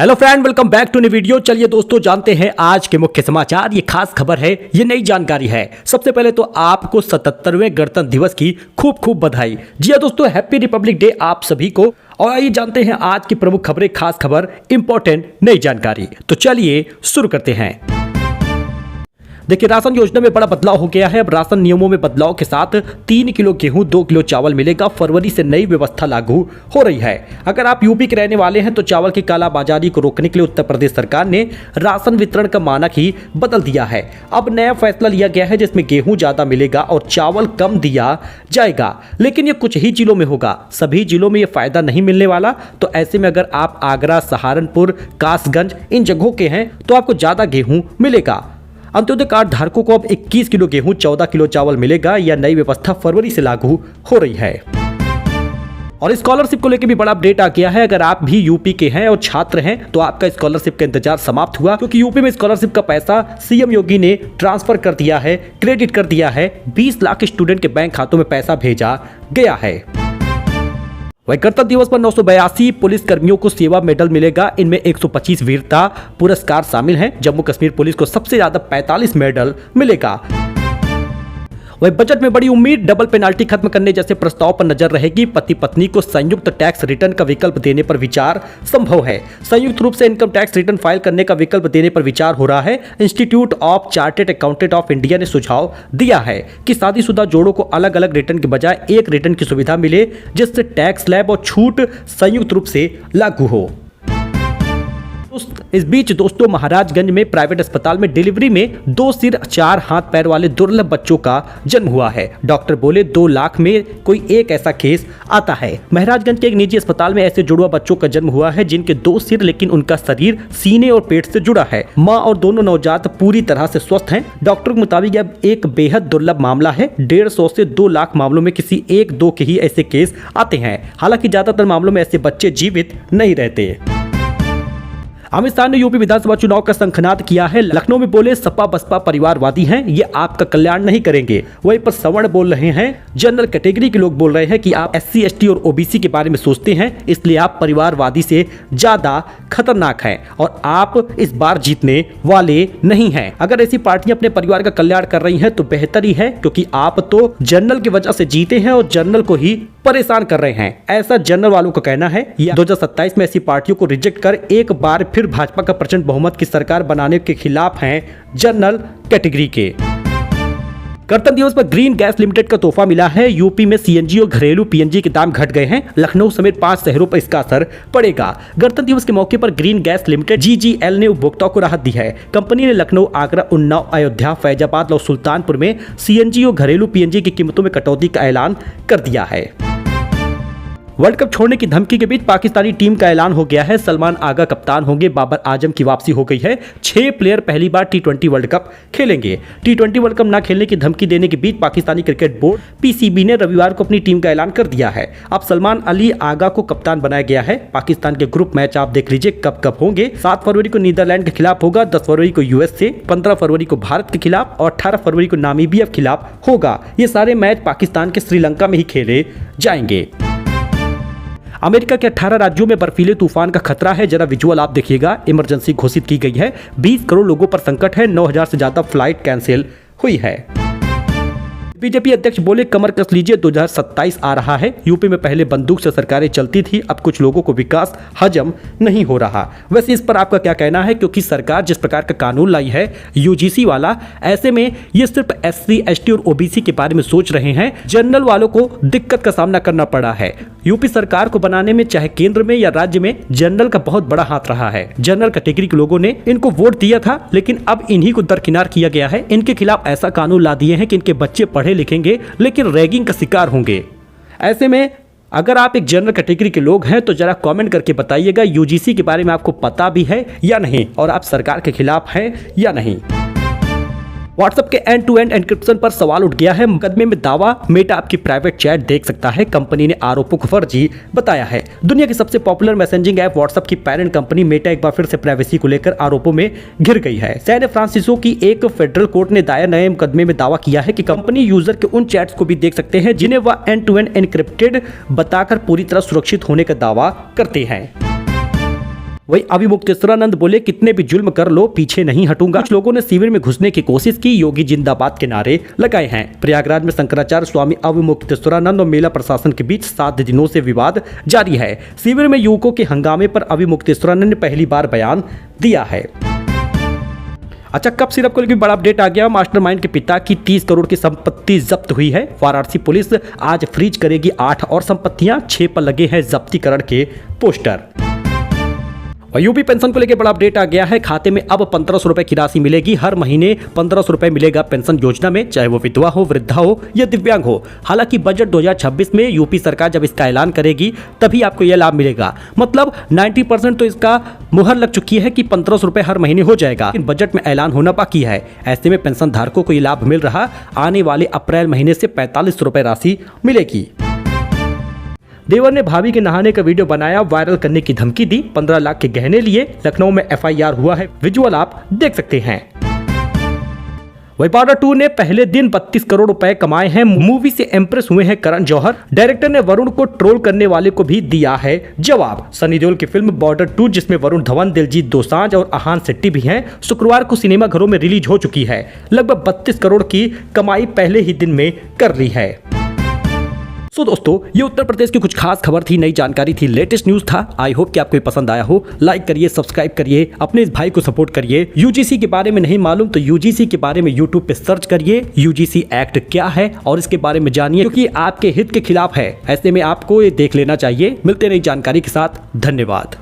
Hello friend, welcome back to new video. चलिए दोस्तों, जानते हैं आज के मुख्य समाचार। ये खास खबर है, ये नई जानकारी है। सबसे पहले तो आपको 77वें गणतंत्र दिवस की खूब खूब बधाई। जी हाँ दोस्तों, हैप्पी रिपब्लिक डे आप सभी को। और आइए जानते हैं आज की प्रमुख खबरें, खास खबर, इंपॉर्टेंट नई जानकारी। तो चलिए शुरू करते हैं। देखिए, राशन योजना में बड़ा बदलाव हो गया है। अब राशन नियमों में बदलाव के साथ 3 किलो गेहूं 2 किलो चावल मिलेगा। फरवरी से नई व्यवस्था लागू हो रही है। अगर आप यूपी के रहने वाले हैं तो चावल की कालाबाजारी को रोकने के लिए उत्तर प्रदेश सरकार ने राशन वितरण का मानक ही बदल दिया है। अब नया फैसला लिया गया है जिसमें गेहूं ज्यादा मिलेगा और चावल कम दिया जाएगा। लेकिन ये कुछ ही जिलों में होगा, सभी जिलों में ये फायदा नहीं मिलने वाला। तो ऐसे में अगर आप आगरा, सहारनपुर, कासगंज इन जगहों के हैं तो आपको ज्यादा गेहूं मिलेगा। अंत्योदय कार्ड धारकों को अब 21 किलो गेहूं 14 किलो चावल मिलेगा। यह नई व्यवस्था फरवरी से लागू हो रही है। और स्कॉलरशिप को लेकर भी बड़ा अपडेट आ गया है। अगर आप भी यूपी के हैं और छात्र हैं तो आपका स्कॉलरशिप का इंतजार समाप्त हुआ, क्योंकि यूपी में स्कॉलरशिप का पैसा सीएम योगी ने ट्रांसफर कर दिया है, क्रेडिट कर दिया है। 20 लाख स्टूडेंट के बैंक खातों में पैसा भेजा गया है। वही गणतंत्र दिवस पर 982 पुलिस कर्मियों को सेवा मेडल मिलेगा। इनमें 125 वीरता पुरस्कार शामिल हैं। जम्मू कश्मीर पुलिस को सबसे ज्यादा 45 मेडल मिलेगा। वही बजट में बड़ी उम्मीद, डबल पेनाल्टी खत्म करने जैसे प्रस्ताव पर नजर रहेगी। पति पत्नी को संयुक्त टैक्स रिटर्न का विकल्प देने पर विचार संभव है। संयुक्त रूप से इनकम टैक्स रिटर्न फाइल करने का विकल्प देने पर विचार हो रहा है। Institute of chartered accountant of India ने सुझाव दिया है कि शादीशुदा जोड़ों को अलग अलग रिटर्न के बजाय एक रिटर्न की सुविधा मिले, जिससे टैक्स स्लैब और छूट संयुक्त रूप से लागू हो। इस बीच दोस्तों, महाराजगंज में प्राइवेट अस्पताल में डिलीवरी में 2 सिर 4 हाथ पैर वाले दुर्लभ बच्चों का जन्म हुआ है। डॉक्टर बोले 2 लाख में कोई एक ऐसा केस आता है। महाराजगंज के एक निजी अस्पताल में ऐसे जुड़वा बच्चों का जन्म हुआ है जिनके 2 सिर, लेकिन उनका शरीर सीने और पेट से जुड़ा है। माँ और दोनों नवजात पूरी तरह से स्वस्थ हैं। डॉक्टर के मुताबिक अब एक बेहद दुर्लभ मामला है। 150 से 2 लाख मामलों में किसी 1-2 के ही ऐसे केस आते हैं। हालांकि ज्यादातर मामलों में ऐसे बच्चे जीवित नहीं रहते। अमित शाह ने यूपी विधानसभा चुनाव का शंखनाद किया है। लखनऊ में बोले सपा बसपा परिवारवादी हैं, ये आपका कल्याण नहीं करेंगे। वहीं पर सवर्ण बोल रहे हैं, जनरल कैटेगरी के लोग बोल रहे हैं कि आप SC ST और OBC के बारे में सोचते हैं, इसलिए आप परिवारवादी से ज्यादा खतरनाक हैं और आप इस बार जीतने वाले नहीं हैं। अगर ऐसी पार्टियां अपने परिवार का कल्याण कर रही हैं तो बेहतर ही है, क्योंकि आप तो जनरल की वजह से जीते हैं और जनरल को ही परेशान कर रहे हैं, ऐसा जनरल वालों का कहना है। 2027 में ऐसी पार्टियों को रिजेक्ट कर एक बार फिर भाजपा का प्रचंड बहुमत की सरकार बनाने के खिलाफ हैं जनरल कैटेगरी के। गणतंत्र दिवस पर ग्रीन गैस लिमिटेड का तोहफा मिला है। यूपी में CNG और घरेलू PNG के दाम घट गए हैं। लखनऊ समेत 5 शहरों पर इसका असर पड़ेगा। गणतंत्र दिवस के मौके पर ग्रीन गैस लिमिटेड GGL ने उपभोक्ताओं को राहत दी है। कंपनी ने लखनऊ, आगरा, उन्नाव, अयोध्या, फैजाबाद और सुल्तानपुर में CNG और घरेलू PNG की कीमतों में कटौती का ऐलान कर दिया है। वर्ल्ड कप छोड़ने की धमकी के बीच पाकिस्तानी टीम का ऐलान हो गया है। सलमान आगा कप्तान होंगे। बाबर आजम की वापसी हो गई है। 6 प्लेयर पहली बार T20 वर्ल्ड कप खेलेंगे। T20 वर्ल्ड कप न खेलने की धमकी देने के बीच पाकिस्तानी क्रिकेट बोर्ड PCB ने रविवार को अपनी टीम का ऐलान कर दिया है। अब सलमान अली आगा को कप्तान बनाया गया है। पाकिस्तान के ग्रुप मैच आप देख लीजिए कब कब होंगे। 7 फरवरी को नीदरलैंड के खिलाफ होगा, 10 फरवरी को US से, 15 फरवरी को भारत के खिलाफ और 18 फरवरी को नामीबिया के खिलाफ होगा। ये सारे मैच पाकिस्तान के श्रीलंका में ही खेले जाएंगे। अमेरिका के 18 राज्यों में बर्फीले तूफान का खतरा है। जरा विजुअल आप देखिएगा। इमरजेंसी घोषित की गई है। 20 करोड़ लोगों पर संकट है। 9000 से ज्यादा फ्लाइट कैंसिल हुई है। बीजेपी अध्यक्ष बोले कमर कस लीजिए, 2027 आ रहा है। यूपी में पहले बंदूक से सरकारें चलती थी, अब कुछ लोगों को विकास हजम नहीं हो रहा। वैसे इस पर आपका क्या कहना है? क्योंकि सरकार जिस प्रकार का कानून लाई है UGC वाला, ऐसे में ये सिर्फ SC ST और OBC के बारे में सोच रहे हैं। जनरल वालों को दिक्कत का सामना करना पड़ा है। यूपी सरकार को बनाने में चाहे केंद्र में या राज्य में जनरल का बहुत बड़ा हाथ रहा है। जनरल कैटेगरी के लोगों ने इनको वोट दिया था, लेकिन अब इन्हीं को दरकिनार किया गया है। इनके खिलाफ ऐसा कानून ला दिए हैं कि इनके बच्चे पढ़े लिखेंगे लेकिन रैगिंग का शिकार होंगे। ऐसे में अगर आप एक जनरल कैटेगरी के लोग हैं तो जरा कमेंट करके बताइएगा UGC के बारे में आपको पता भी है या नहीं, और आप सरकार के खिलाफ हैं या नहीं। व्हाट्सएप के एंड टू एंड एन्क्रिप्शन पर सवाल उठ गया है। मुकदमे में दावा, मेटा आपकी प्राइवेट चैट देख सकता है। कंपनी ने आरोपों को फर्जी बताया है। दुनिया की सबसे पॉपुलर मैसेजिंग ऐप व्हाट्सएप की पेरेंट कंपनी मेटा एक बार फिर से प्राइवेसी को लेकर आरोपों में घिर गई है। सैन फ्रांसिस्को की एक फेडरल कोर्ट ने दायर नए मुकदमे में दावा किया है कि कंपनी यूजर के उन चैट्स को भी देख सकते हैं जिन्हें वह एंड टू एंड एन्क्रिप्टेड बताकर पूरी तरह सुरक्षित होने का दावा करते हैं। वही अविमुक्तेश्वरानंद बोले, कितने भी जुल्म कर लो पीछे नहीं हटूंगा। कुछ लोगों ने शिविर में घुसने की कोशिश की, योगी जिंदाबाद के नारे लगाए हैं। प्रयागराज में शंकराचार्य स्वामी अविमुक्तेश्वरानंद और मेला प्रशासन के बीच 7 दिनों से विवाद जारी है। शिविर में युवकों के हंगामे पर अविमुक्तेश्वरानंद ने पहली बार बयान दिया है। अच्छा, कप सिरप को लेकर बड़ा अपडेट आ गया। मास्टरमाइंड के पिता की 30 करोड़ की संपत्ति जब्त हुई है। वाराणसी पुलिस आज फ्रीज करेगी 8 और संपत्तियां, 6 पर लगे हैं जब्तीकरण के पोस्टर। और यूपी पेंशन को लेकर बड़ा अपडेट आ गया है। खाते में अब 1500 रुपए की राशि मिलेगी। हर महीने 1500 रुपए मिलेगा पेंशन योजना में, चाहे वो विधवा हो, वृद्धा हो या दिव्यांग हो। हालांकि बजट 2026 में यूपी सरकार जब इसका ऐलान करेगी तभी आपको यह लाभ मिलेगा। मतलब 90% तो इसका मुहर लग चुकी है कि 1500 रुपए हर महीने हो जाएगा, लेकिन बजट में ऐलान होना बाकी है। ऐसे में पेंशन धारकों को यह लाभ मिल रहा। आने वाले अप्रैल महीने से 4500 रुपए राशि मिलेगी। देवर ने भाभी के नहाने का वीडियो बनाया, वायरल करने की धमकी दी, 15 लाख के गहने लिए। लखनऊ में FIR हुआ है, विजुअल आप देख सकते हैं। वही बॉर्डर 2 ने पहले दिन 32 करोड़ रुपए कमाए हैं। मूवी से इंप्रेस हुए हैं करण जौहर। डायरेक्टर ने वरुण को ट्रोल करने वाले को भी दिया है जवाब। सनी देओल की फिल्म बॉर्डर 2, जिसमें वरुण धवन, दिलजीत दोसांझ और आहान शेट्टी भी हैं, शुक्रवार को सिनेमाघरों में रिलीज हो चुकी है। लगभग 32 करोड़ की कमाई पहले ही दिन में कर ली है। तो दोस्तों, ये उत्तर प्रदेश की कुछ खास खबर थी, नई जानकारी थी, लेटेस्ट न्यूज था। आई होप कि आपको ये पसंद आया हो। लाइक करिए, सब्सक्राइब करिए, अपने इस भाई को सपोर्ट करिए। यूजीसी के बारे में नहीं मालूम तो यूजीसी के बारे में यूट्यूब पे सर्च करिए। यूजीसी एक्ट क्या है और इसके बारे में जानिए, क्योंकि आपके हित के खिलाफ है। ऐसे में आपको ये देख लेना चाहिए। मिलते नई जानकारी के साथ, धन्यवाद।